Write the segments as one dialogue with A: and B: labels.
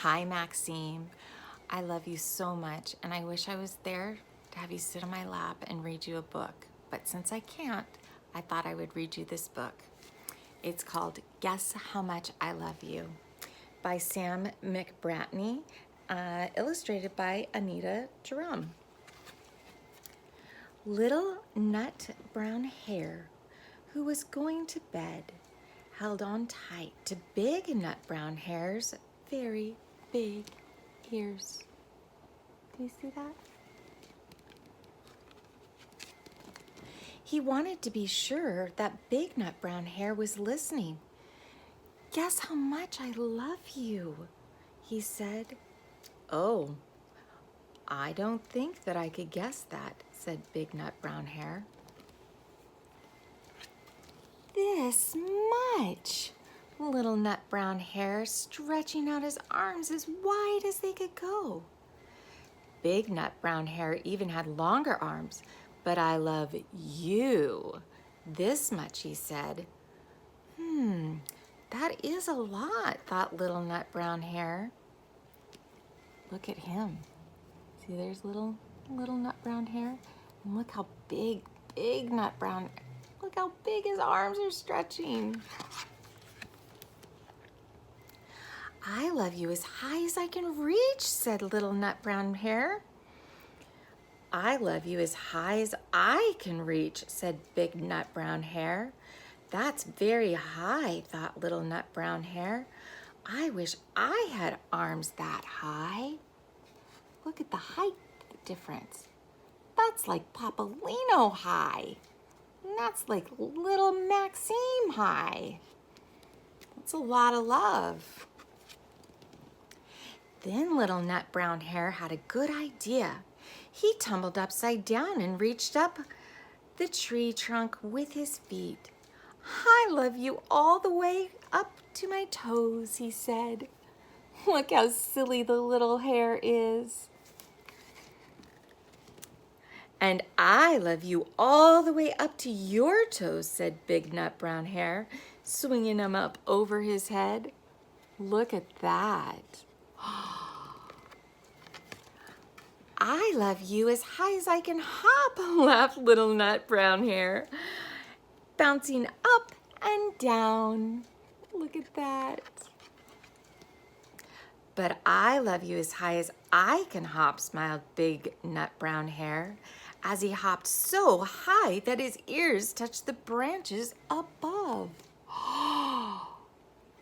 A: Hi, Maxime. I love you so much, and I wish I was there to have you sit on my lap and read you a book. But since I can't, I thought I would read you this book. It's called Guess How Much I Love You by Sam McBratney, illustrated by Anita Jerome. Little nut brown hare, who was going to bed, held on tight to big nut brown hare's very big ears. Do you see that? He wanted to be sure that big nut brown hare was listening. Guess how much I love you, he said. Oh, I don't think that I could guess that, said big nut brown hare. This much, little nut brown hare, stretching out his arms as wide as they could go. Big nut brown hare even had longer arms. But I love you this much, he said. That is a lot, thought little nut brown hare. Look at him. See, there's little nut brown hare. And look how big nut brown, look how big his arms are stretching. I love you as high as I can reach, said little nut brown hare. I love you as high as I can reach, said big nut brown hare. That's very high, thought little nut brown hare. I wish I had arms that high. Look at the height difference. That's like Papolino high. And that's like little Maxime high. That's a lot of love. Then little nut brown hare had a good idea. He tumbled upside down and reached up the tree trunk with his feet. I love you all the way up to my toes, he said. Look how silly the little hare is. And I love you all the way up to your toes, said big nut brown hare, swinging them up over his head. Look at that. I love you as high as I can hop, laughed little nut brown hare, bouncing up and down. Look at that. But I love you as high as I can hop, smiled big nut brown hare, as he hopped so high that his ears touched the branches above.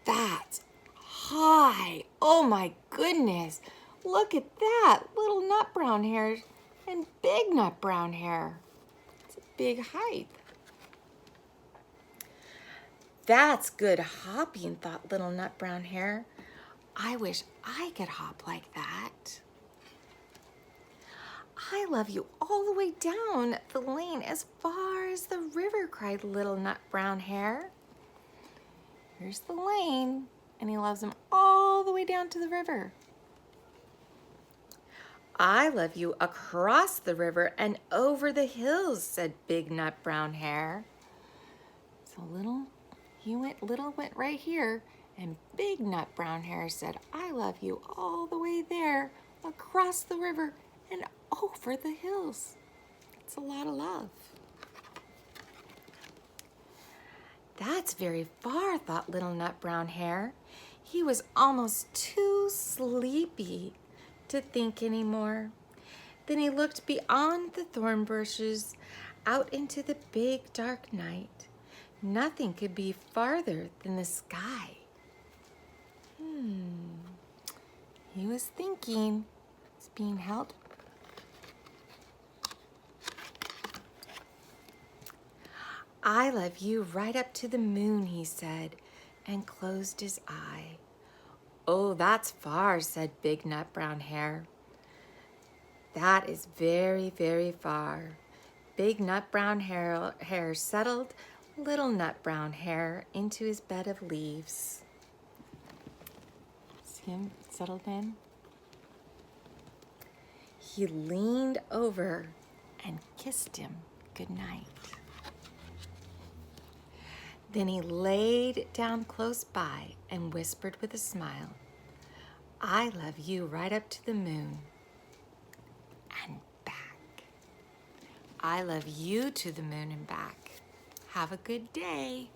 A: That's high. Oh my goodness. Look at that, little nut brown hare and big nut brown hare. It's a big height. That's good hopping, thought little nut brown hare. I wish I could hop like that. I love you all the way down the lane as far as the river, cried little nut brown hare. Here's the lane, and he loves him all the way down to the river. I love you across the river and over the hills, said big nut brown hare. So little went right here, and big nut brown hare said, I love you all the way there, across the river and over the hills. It's a lot of love. That's very far, thought little nut brown hare. He was almost too sleepy to think anymore. Then he looked beyond the thorn bushes out into the big dark night. Nothing could be farther than the sky. He was thinking. It's being held. I love you right up to the moon, he said, and closed his eye. Oh, that's far, said big nut brown hare. That is very, very far. Big nut brown hare settled little nut brown hare into his bed of leaves. See him settled in? He leaned over and kissed him goodnight. Then he laid down close by and whispered with a smile, I love you right up to the moon and back. I love you to the moon and back. Have a good day.